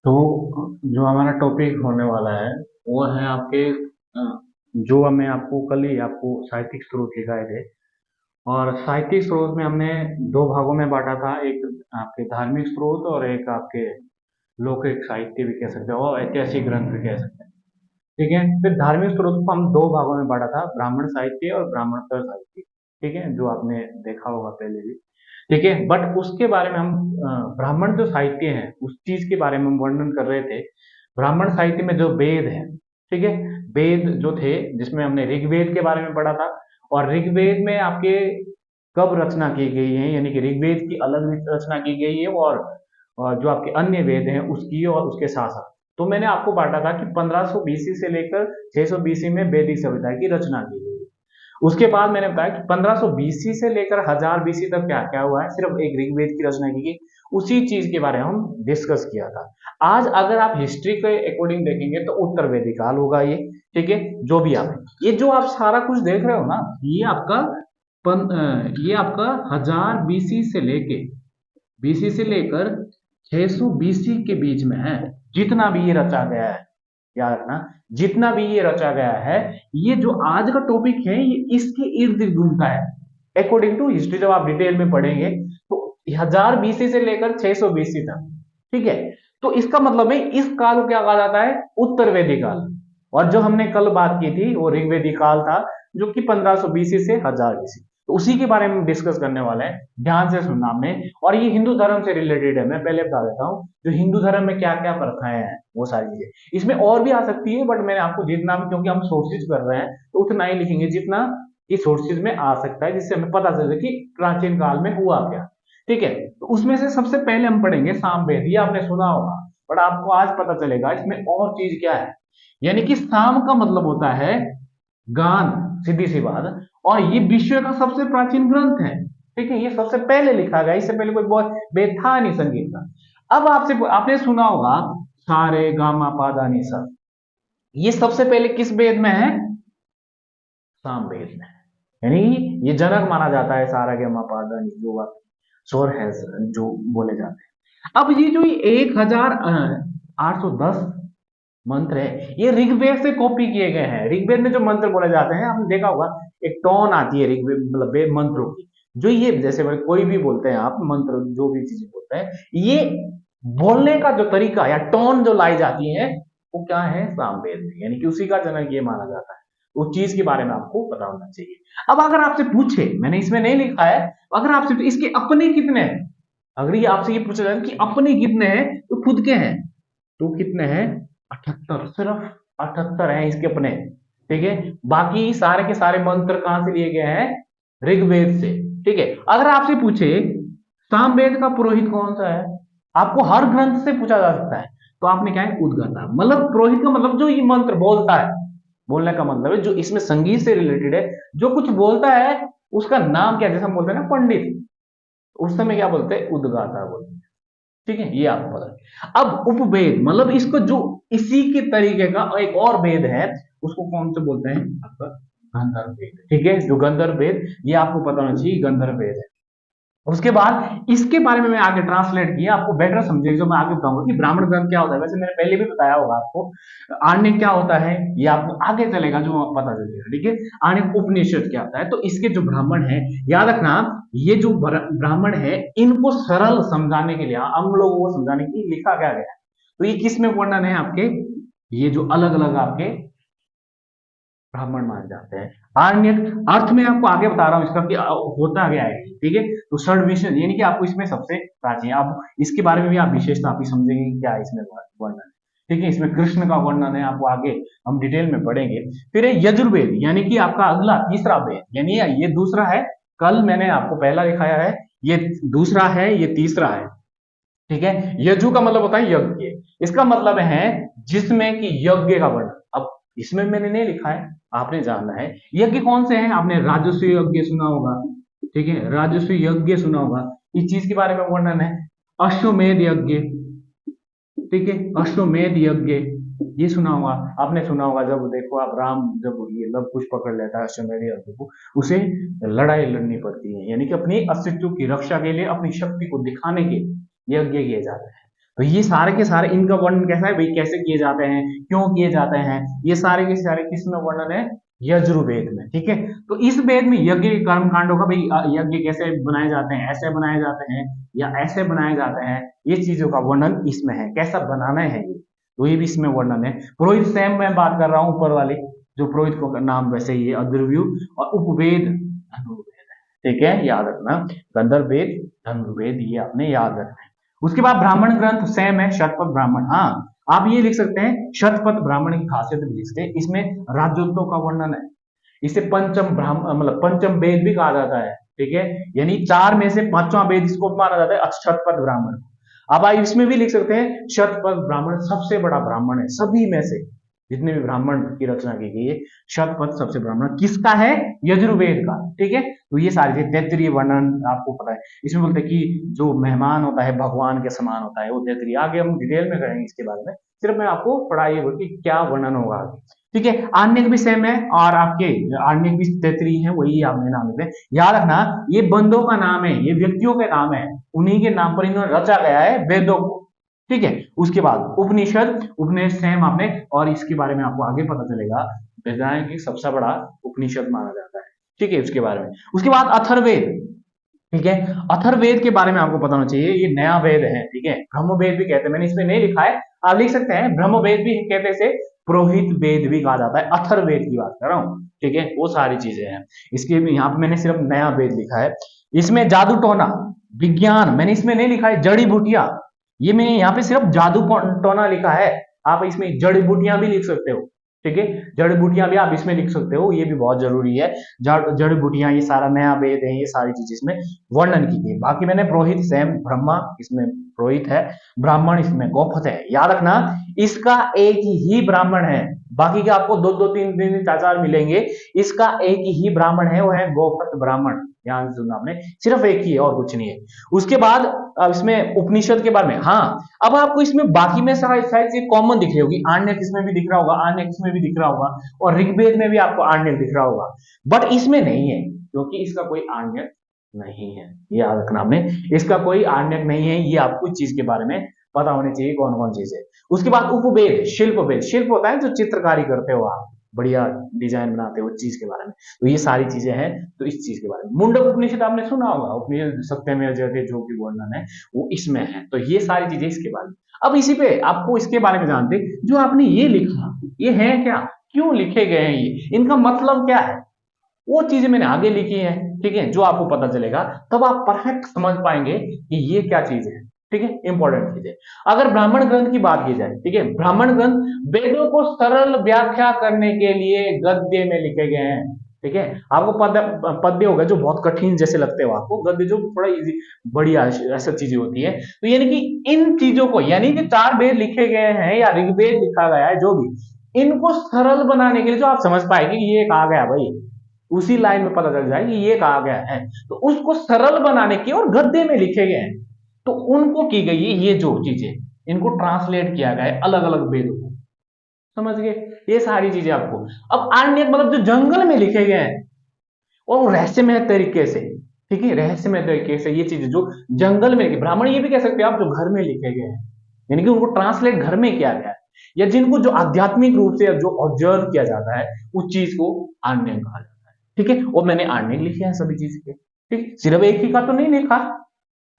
तो जो हमारा टॉपिक होने वाला है वो है आपके जो मैं आपको कल ही आपको साहित्यिक स्रोत लिखाए थे। और साहित्यिक स्रोत में हमने दो भागों में बांटा था, एक आपके धार्मिक स्रोत और एक आपके लौकिक साहित्य भी कह सकते हो, ऐतिहासिक ग्रंथ भी कह सकते हैं। ठीक है, फिर धार्मिक स्रोत को हम दो भागों में बांटा था, ब्राह्मण साहित्य और ब्राह्मणतर साहित्य। ठीक है, जो आपने देखा होगा पहले भी। ठीक है, बट उसके बारे में हम ब्राह्मण जो साहित्य है उस चीज के बारे में हम वर्णन कर रहे थे। ब्राह्मण साहित्य में जो वेद है, ठीक है, वेद जो थे जिसमें हमने ऋग्वेद के बारे में पढ़ा था। और ऋग्वेद में आपके कब रचना की गई है, यानी कि ऋग्वेद की अलग रचना की गई है और जो आपके अन्य वेद हैं उसकी और उसके साथ साथ। तो मैंने आपको बांटा था कि 1500 बीसी से लेकर 600 बीसी में वैदिक सभ्यता की रचना की गई। उसके बाद मैंने बताया कि 1500 बीसी से लेकर 1000 बीसी तक क्या क्या हुआ है, सिर्फ एक ऋग्वेद की रचना की गई। उसी चीज के बारे में हम डिस्कस किया था। आज अगर आप हिस्ट्री के अकॉर्डिंग देखेंगे तो उत्तर वैदिक काल होगा ये। ठीक है, जो भी आप ये जो आप सारा कुछ देख रहे हो ना, ये आपका 1000 बीसी से लेके बीसी से लेकर 600 बीसी के बीच में है। जितना भी ये रचा गया है, याद रखना, जितना भी ये रचा गया है, ये जो आज का टॉपिक है ये इसके इर्द गिर्द घूमता है। अकॉर्डिंग टू हिस्ट्री जब आप डिटेल में पढ़ेंगे तो 1000 बीसी से लेकर 600 बीसी तक। ठीक है, तो इसका मतलब है इस काल को क्या कहा जाता है, उत्तर वैदिक काल। और जो हमने कल बात की थी वो ऋग्वेदिक काल था, जो कि 1500 बीसी से 1000 बीसी। तो उसी के बारे में डिस्कस करने वाले हैं, ध्यान से सुनना हमने। और ये हिंदू धर्म से रिलेटेड है, मैं पहले बता देता हूँ जो हिंदू धर्म में क्या क्या प्रथाएं हैं वो सारी चीजें इसमें और भी आ सकती है, बट मैंने आपको जितना भी, क्योंकि हम सोर्सेज कर रहे हैं तो उतना ही लिखेंगे जितना कि सोर्सेज में आ सकता है, जिससे हमें पता चले कि प्राचीन काल में हुआ क्या। ठीक है, तो उसमें से सबसे पहले हम पढ़ेंगे सामवेद। ये आपने सुना होगा, बट आपको आज पता चलेगा इसमें और चीज क्या है। यानी कि साम का मतलब होता है गान, सीधी सी बात। और ये विश्व का सबसे प्राचीन ग्रंथ है। ठीक है, ये सबसे पहले लिखा गया, इससे पहले कोई बहुत वेद था नहीं संगीत का। अब आपसे आपने सुना होगा सारे गामा पादा नी सा, ये सबसे पहले किस वेद में है, साम वेद में। यानी ये जनक माना जाता है सारा गामा पादा नी जो स्वर है जो बोले जाते हैं। अब ये जो 1810 मंत्र है ये ऋग्वेद से कॉपी किए गए हैं। ऋग्वेद में जो मंत्र बोले जाते हैं आपने देखा होगा, एक टोन आती है ऋग्वेद मतलब मंत्रों की। जो ये जैसे कोई भी बोलते हैं आप मंत्र, जो भी चीजें बोलते हैं, ये बोलने का जो तरीका या टोन जो लाई जाती है वो क्या है, सामवेद में। यानी कि उसी का जनक ये माना जाता है। उस चीज के बारे में आपको पता होना चाहिए। अब अगर आपसे पूछे, मैंने इसमें नहीं लिखा है, अगर आपसे इसके अपने कितने हैं, अगर ये आपसे ये पूछा जाए कि अपने कितने हैं तो खुद के हैं, तो कितने हैं, 78, सिर्फ 78 है इसके अपने। ठीक है, बाकी सारे के सारे मंत्र कहां से लिए गए हैं, ऋग्वेद से। ठीक है, अगर आपसे पूछे सामवेद का पुरोहित कौन सा है, आपको हर ग्रंथ से पूछा जा सकता है, तो आपने क्या है, उद्गाता। मतलब पुरोहित का मतलब जो ये मंत्र बोलता है, बोलने का मतलब है जो इसमें संगीत से रिलेटेड है, जो कुछ बोलता है उसका नाम क्या है? जैसे हम बोलते हैं ना पंडित, उस समय क्या बोलते हैं, उद्गाता बोलते हैं। ठीक है, ये आपको पता है। अब उपवेद मतलब इसको जो इसी के तरीके का एक और वेद है, उसको कौन से बोलते हैं, आपका गंधर्व वेद। ठीक है, जो गंधर्व वेद, ये आपको पता होना चाहिए गंधर्व वेद है। उसके बाद इसके बारे में मैं आगे ट्रांसलेट किया, आपको बेटर समझेगा जो मैं आगे बताऊंगा कि ब्राह्मण ग्रंथ क्या होता है। वैसे मैंने पहले भी बताया होगा आपको। आर्णिक क्या होता है ये आपको आगे चलेगा जो पता चलेगा। ठीक है, आर्णिक उपनिषद क्या होता है, तो इसके जो ब्राह्मण है, याद रखना, ये जो ब्राह्मण है इनको सरल समझाने के लिए, हम लोगों को समझाने के लिए लिखा क्या गया है। तो ये किस में वर्णन है आपके, ये जो अलग अलग आपके ब्राह्मण माने जाते हैं। आर्ण्यक अर्थ में आपको आगे बता रहा हूं इसका कि होता क्या है। ठीक है, तो षड्विंशति यानी कि आपको इसमें सबसे प्राचीन, आप इसके बारे में भी आप विशेषता आप ही समझेंगे कि क्या इसमें वर्णन है। ठीक है, इसमें कृष्ण का वर्णन है, आपको आगे हम डिटेल में पढ़ेंगे। फिर है यजुर्वेद, यानी कि आपका अगला तीसरा वेद, यानी ये दूसरा है। कल मैंने आपको पहला दिखाया है, ये दूसरा है, ये तीसरा है। ठीक है, यजु का मतलब होता है यज्ञ, इसका मतलब है जिसमें कि यज्ञ का वर्णन। अब इसमें मैंने नहीं लिखा है, आपने जानना है यज्ञ कौन से हैं। आपने राजस्व यज्ञ सुना होगा, ठीक है, राजस्व यज्ञ सुना होगा, इस चीज के बारे में वर्णन है। अश्वमेध यज्ञ, ठीक है, अश्वमेध यज्ञ ये सुना होगा। आपने सुना होगा जब देखो आप राम जब ये लव कुश पकड़ लेता है अश्वमेध यज्ञ को, उसे लड़ाई लड़नी पड़ती है, यानी कि अपनी अस्तित्व की रक्षा के लिए, अपनी शक्ति को दिखाने के लिए यज्ञ किए जाते हैं। तो ये सारे के सारे इनका वर्णन कैसा है भाई, कैसे किए जाते हैं, क्यों किए जाते हैं, ये सारे के सारे किसमें वर्णन है, यजुर्वेद में। ठीक है, तो इस वेद में यज्ञ कर्म कांडों का भाई यज्ञ कैसे बनाए जाते हैं, ऐसे बनाए जाते हैं या ऐसे बनाए जाते हैं, ये चीजों का वर्णन इसमें है, कैसा बनाना है ये, तो ये भी इसमें वर्णन है। पुरोहित सेम मैं बात कर रहा हूँ ऊपर वाले, जो पुरोहित को नाम वैसे ही है अद्रव्यू, और उपवेद धनुर्वेद है। ठीक है, याद रखना, गंधर्ववेद धनुर्वेद ये आपने याद रखना है। उसके बाद ब्राह्मण ग्रंथ सेम है, शतपथ ब्राह्मण। हाँ, आप ये लिख सकते हैं शतपथ ब्राह्मण की खासियत भी लिख सकते हैं, इसमें राजोत्व का वर्णन है, इसे पंचम ब्राह्मण मतलब पंचम वेद भी कहा जाता है। ठीक है, यानी चार में से पांचवा वेद इसको माना जाता है शतपथ ब्राह्मण। अब आप इसमें भी लिख सकते हैं शतपथ ब्राह्मण सबसे बड़ा ब्राह्मण है, सभी में से जितने भी ब्राह्मण की रचना की गई है, शतपथ सबसे ब्राह्मण किसका है, यजुर्वेद का। ठीक है, तो ये सारी चीज तैत्तिरीय वर्णन आपको पता है, इसमें बोलते हैं कि जो मेहमान होता है भगवान के समान होता है, वो तैत्तिरीय। आगे हम डिटेल में करेंगे इसके बारे में, सिर्फ मैं आपको पढ़ा ये कि क्या वर्णन होगा आगे। ठीक है, आर्ण्यक भी सेम है, और आपके आर्ण्यक भी तैत्तिरीय है, वही आपने नाम लेते हैं। याद रखना, ये बंदों का नाम है, ये व्यक्तियों के नाम है, उन्हीं के नाम पर इन्होंने रचा गया है वेदों को। ठीक है, उसके बाद उपनिषद, उपनिषद सेम आपने, और इसके बारे में आपको आगे पता चलेगा, वेदांत की सबसे बड़ा उपनिषद माना जाता है। ठीक है, उसके बारे में। उसके बाद अथर्ववेद। ठीक है, अथर्ववेद के बारे में आपको पता होना चाहिए, ये नया वेद है। ठीक है, ब्रह्मवेद भी कहते हैं, मैंने इसमें नहीं लिखा है, आप लिख सकते हैं ब्रह्मवेद भी कहते हैं, इसे पुरोहित वेद भी कहा जाता है, अथर्ववेद की बात कर रहा हूं। ठीक है, वो सारी चीजें हैं। इसके यहाँ पे मैंने सिर्फ नया वेद लिखा है। इसमें जादू टोना विज्ञान मैंने इसमें नहीं लिखा है, जड़ी बूटियां, ये मैंने यहाँ पे सिर्फ जादू टोना लिखा है, आप इसमें जड़ी बूटियां भी लिख सकते हो। ठीक है, जड़ी बूटियां भी आप इसमें लिख सकते हो, ये भी बहुत जरूरी है। जड़ी बूटियां, ये सारा नया वेद है, ये सारी चीजें इसमें वर्णन की गई। बाकी मैंने पुरोहित सेम, ब्रह्मा इसमें पुरोहित है, ब्राह्मण इसमें गोपथ है। याद रखना, इसका एक ही ब्राह्मण है, बाकी के आपको दो दो तीन तीन चार चार मिलेंगे, इसका एक ही ब्राह्मण है, वो है गोपथ ब्राह्मण। ध्यान से सुनना आपने, सिर्फ एक ही है और कुछ नहीं है। उसके बाद अब इसमें उपनिषद के बारे में, हाँ, अब आपको इसमें बाकी में सारी चीज कॉमन दिख रही होगी, आर्ण्यक इसमें भी दिख रहा होगा, आर्ण्यक इसमें भी दिख रहा होगा, और ऋग्वेद में भी आपको आर्ण्यक दिख रहा होगा, बट इसमें नहीं है, क्योंकि इसका कोई आर्ण्यक नहीं है। ये याद रखना आपने, इसका कोई आर्ण्यक नहीं है, ये आपको इस चीज के बारे में पता होनी चाहिए कौन कौन चीज है। उसके बाद उपवेद, शिल्प वेद, शिल्प होता है जो चित्रकारी करते हो आप, बढ़िया डिजाइन बनाते हो, चीज के बारे में, तो ये सारी चीजें हैं। तो इस चीज के बारे में मुंडक उपनिषद आपने सुना होगा, उपनिषद सत्यमेव जयते जो भी वर्णन है वो इसमें है, तो ये सारी चीजें इसके बारे में। अब इसी पे आपको इसके बारे में जानते, जो आपने ये लिखा, ये है क्या, क्यों लिखे गए हैं, ये इनका मतलब क्या है, वो चीजें मैंने आगे लिखी है। ठीक है, जो आपको पता चलेगा तब आप परफेक्ट समझ पाएंगे कि ये क्या चीज है। ठीक है, इंपॉर्टेंट चीज है। अगर ब्राह्मण ग्रंथ की बात की जाए, ठीक है, ब्राह्मण ग्रंथ वेदों को सरल व्याख्या करने के लिए गद्य में लिखे गए हैं। ठीक है, आपको पद्य होगा जो बहुत कठिन जैसे लगते हो आपको, गद्य जो थोड़ा इजी बढ़िया ऐसा चीजें होती है। तो यानी कि इन चीजों को, यानी कि चार वेद लिखे गए हैं या ऋग्वेद लिखा गया है, जो भी, इनको सरल बनाने के लिए, जो आप समझ पाएंगे कि ये कहा गया भाई, उसी लाइन में पता चल जाए कि ये कहा गया है, तो उसको सरल बनाने के और गद्य में लिखे गए हैं, तो उनको की गई है ये जो चीजें, इनको ट्रांसलेट किया गया है अलग अलग वेदों को। समझ गए, ये सारी चीजें आपको। अब आर्ण्यक मतलब जो जंगल में लिखे गए हैं और रहस्यमय तरीके से, ठीक है, रहस्यमय तरीके से ये चीजें जो जंगल में, ब्राह्मण ये भी कह सकते हैं आप, जो घर में लिखे गए हैं, यानी कि उनको ट्रांसलेट घर में किया गया है, या जिनको जो आध्यात्मिक रूप से जो ऑब्जर्व किया जाता है, उस चीज को आर्ण्यक कहा जाता है। ठीक है, और मैंने आर्ण्यक लिखे हैं सभी चीज के। ठीक, सिर्फ एक ही का तो नहीं लिखा,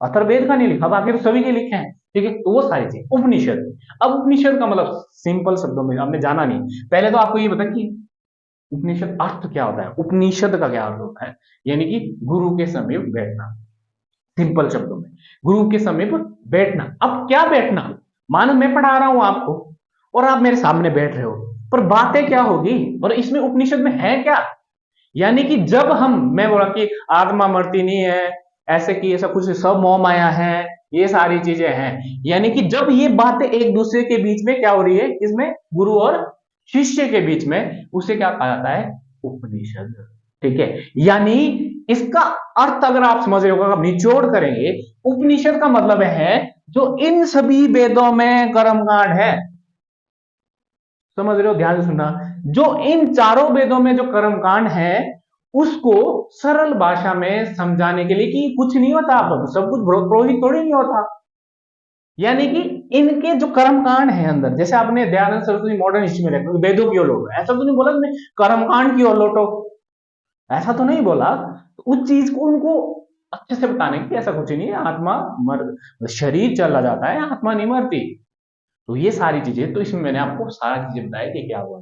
अथर्ववेद का नहीं लिखा, बाकी तो सभी के लिखे हैं। ठीक है, तो वो सारी चीज। उपनिषद, अब उपनिषद का मतलब सिंपल शब्दों में आपने जाना नहीं, पहले तो आपको ये बता कि उपनिषद अर्थ क्या होता है, उपनिषद का क्या अर्थ होता है, यानी कि गुरु के समीप बैठना, सिंपल शब्दों में, गुरु के समीप बैठना। अब क्या बैठना, मानो मैं पढ़ा रहा हूं आपको और आप मेरे सामने बैठ रहे हो, पर बातें क्या होगी, और इसमें उपनिषद में है क्या, यानी कि जब मैं बोला कि आत्मा मरती नहीं है, ऐसे कि ऐसा कुछ, सब मोह माया है, ये सारी चीजें हैं, यानी कि जब ये बातें एक दूसरे के बीच में क्या हो रही है, इसमें गुरु और शिष्य के बीच में, उसे क्या कहा जाता है, उपनिषद। ठीक है, यानी इसका अर्थ अगर आप समझ रहे हो, अगर निचोड़ करेंगे, उपनिषद का मतलब है जो इन सभी वेदों में कर्मकांड है। समझ रहे हो, ध्यान से सुनना, जो इन चारों वेदों में जो कर्मकांड है, उसको सरल भाषा में समझाने के लिए, कि कुछ नहीं होता, आप सब कुछ पुरोहित थोड़ी नहीं होता, यानी कि इनके जो कर्मकांड है अंदर, जैसे आपने दयानंद सरस्वती मॉडर्न हिस्ट्री में लिखा वेदों की ओर लौटो, ऐसा तो नहीं बोला तुमने कर्मकांड की ओर लौटो, ऐसा तो नहीं बोला। तो उस चीज को उनको अच्छे से बताने की ऐसा कुछ नहीं है, आत्मा मर शरीर चला जाता है, आत्मा नहीं मरती। तो ये सारी चीजें, तो इसमें मैंने आपको सारा चीजें बताया कि क्या हुआ,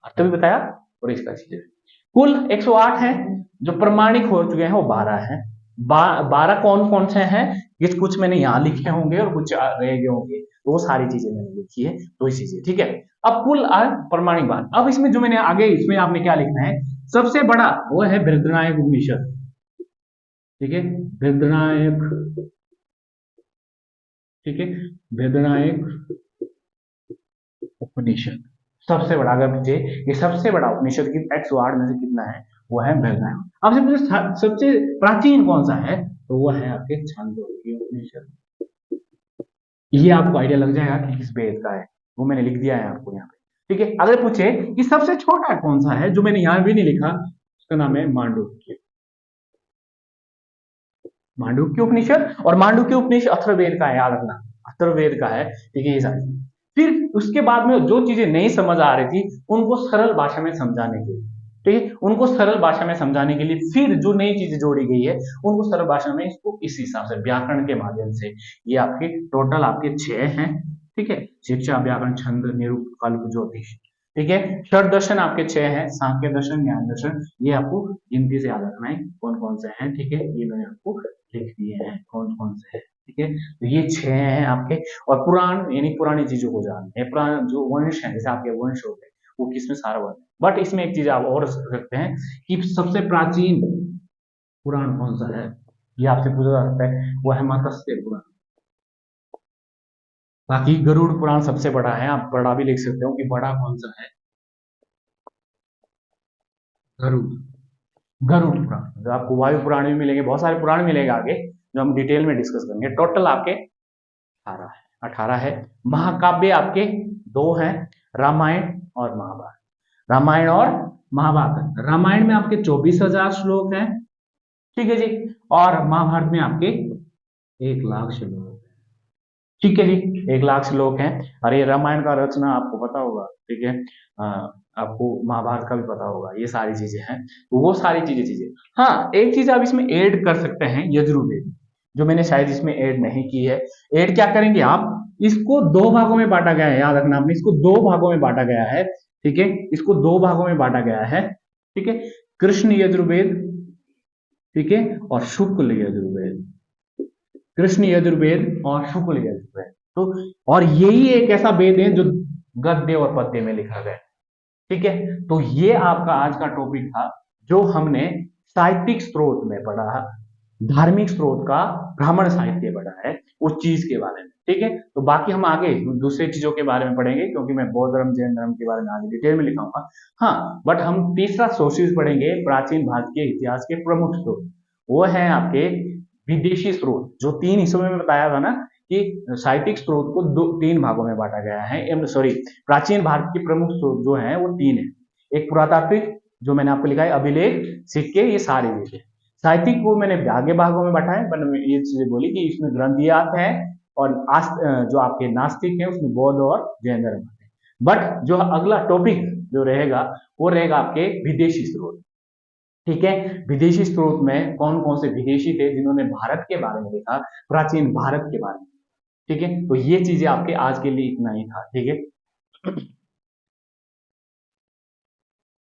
अर्थ भी बताया और इसका चीजें। कुल 108 हैं, जो प्रमाणिक हो चुके हैं वो 12 हैं। 12 कौन कौन से हैं, ये कुछ मैंने यहाँ लिखे होंगे और कुछ रह गए होंगे, तो वो सारी चीजें मैंने लिखी है, तो इस चीजें ठीक है। अब कुल प्रमाणिक बात, अब इसमें जो मैंने आगे इसमें आपने क्या लिखना है, सबसे बड़ा वो है बृहदारण्यक उपनिषद, ठीक है, बृहदारण्यक, ठीक है, बृहदारण्यक उपनिषद सबसे बड़ा, अगर मुझे ये सबसे बड़ा उपनिषद की 108 में से कितना है, वो है बृहदारण्यक। अब से मुझे सबसे प्राचीन कौन सा है, तो वो है आपके छांदोग्य उपनिषद। ये आपको आइडिया लग जाएगा कि किस वेद का है, वो मैंने लिख दिया है आपको यहाँ पे, ठीक है। अगर पूछे कि सबसे छोटा कौन सा है, जो मैंने यहाँ भी नहीं लिखा, उसका नाम है मांडुक्य, मांडुक्य उपनिषद। और मांडुक्य उपनिषद अथर्ववेद का है, याद रखना, अथर्ववेद का है, ठीक है, ये सारी। फिर उसके बाद में जो चीजें नहीं समझ आ रही थी, उनको सरल भाषा में समझाने के लिए, ठीक है, उनको सरल भाषा में समझाने के लिए फिर जो नई चीजें जोड़ी गई है, उनको सरल भाषा में इसको इस हिसाब से व्याकरण के माध्यम से, ये आपके टोटल आपके 6 हैं, ठीक है, शिक्षा, व्याकरण, छंद, निरूक्त, कल्प, ज्योतिष, ठीक है। षड दर्शन आपके 6 हैं, सांख्य दर्शन, ज्ञान दर्शन, ये आपको गिनती से याद रखना है कौन कौन से हैं, ठीक है, ये मैंने आपको लिख दिए हैं कौन कौन से हैं, ठीक है। तो ये 6 हैं आपके। और पुराण यानी पुरानी चीजों को जानते हैं, पुराण जो वंश है, जैसे आपके वंश हो गए, वो किसमें सारवत है। बट इसमें एक चीज आप और रखते हैं कि सबसे प्राचीन पुराण कौन सा है, ये आपसे पूछा जा सकता है, वो है मत्स्य पुराण। बाकी गरुड़ पुराण सबसे बड़ा है, आप बड़ा भी लिख सकते हो कि बड़ा कौन सा है, गरुड़, गरुड़ पुराण। जो आपको वायु पुराण भी मिलेंगे, बहुत सारे पुराण मिलेंगे आगे, जो हम डिटेल में डिस्कस करेंगे। टोटल आपके 18 है, 18 है। महाकाव्य आपके 2 हैं, रामायण और महाभारत, रामायण और महाभारत। रामायण में आपके 24,000 श्लोक हैं, ठीक है जी, और महाभारत में आपके 1,00,000 श्लोक हैं, ठीक है जी, 1,00,000 श्लोक हैं। और ये रामायण का रचना आपको पता होगा, ठीक है, आपको महाभारत का भी पता होगा, ये सारी चीजें हैं, तो वो सारी चीजें। हाँ, एक चीज आप इसमें ऐड कर सकते हैं, यजुर्वेद, जो मैंने शायद इसमें ऐड नहीं की है। ऐड क्या करेंगे आप, इसको 2 भागों में बांटा गया है, याद रखना आपने, इसको 2 भागों में बांटा गया है, ठीक है, इसको 2 भागों में बांटा गया है, ठीक है, कृष्ण यजुर्वेद, ठीक है, और शुक्ल यजुर्वेद, कृष्ण यजुर्वेद और शुक्ल यजुर्वेद। तो और यही एक ऐसा वेद है जो गद्य और पद्य में लिखा गया है, ठीक है। तो ये आपका आज का टॉपिक था, जो हमने साहित्यिक स्रोत में पढ़ा, धार्मिक स्रोत का ब्राह्मण साहित्य पढ़ा है, उस चीज के बारे में, ठीक है। तो बाकी हम आगे दूसरी चीजों के बारे में पढ़ेंगे, क्योंकि मैं बौद्ध धर्म, जैन धर्म के बारे में आगे डिटेल में लिखाऊंगा। हाँ, बट हम तीसरा सोर्सेज पढ़ेंगे, प्राचीन भारत के इतिहास के प्रमुख स्रोत, वो है आपके विदेशी स्रोत, जो 3 हिस्सों में बताया था ना, कि साहित्यिक स्रोत को 3 भागों में बांटा गया है, सॉरी, प्राचीन भारत के प्रमुख स्रोत जो है वो 3 है। एक पुरातात्विक, जो मैंने आपको लिखा है, अभिलेख, सिक्के, ये सारी चीजें। साहित्यिक को मैंने आगे भागों में बांटा है, मैंने ये चीजें बोली कि इसमें ग्रंथियात है, और जो आपके नास्तिक है उसमें बौद्ध और जैन धर्म है। बट जो अगला टॉपिक जो रहेगा, वो रहेगा आपके विदेशी स्रोत, ठीक है। विदेशी स्रोत में कौन कौन से विदेशी थे जिन्होंने भारत के बारे में लिखा, प्राचीन भारत के बारे में, ठीक है। तो ये चीजें आपके आज के लिए इतना ही था, ठीक है।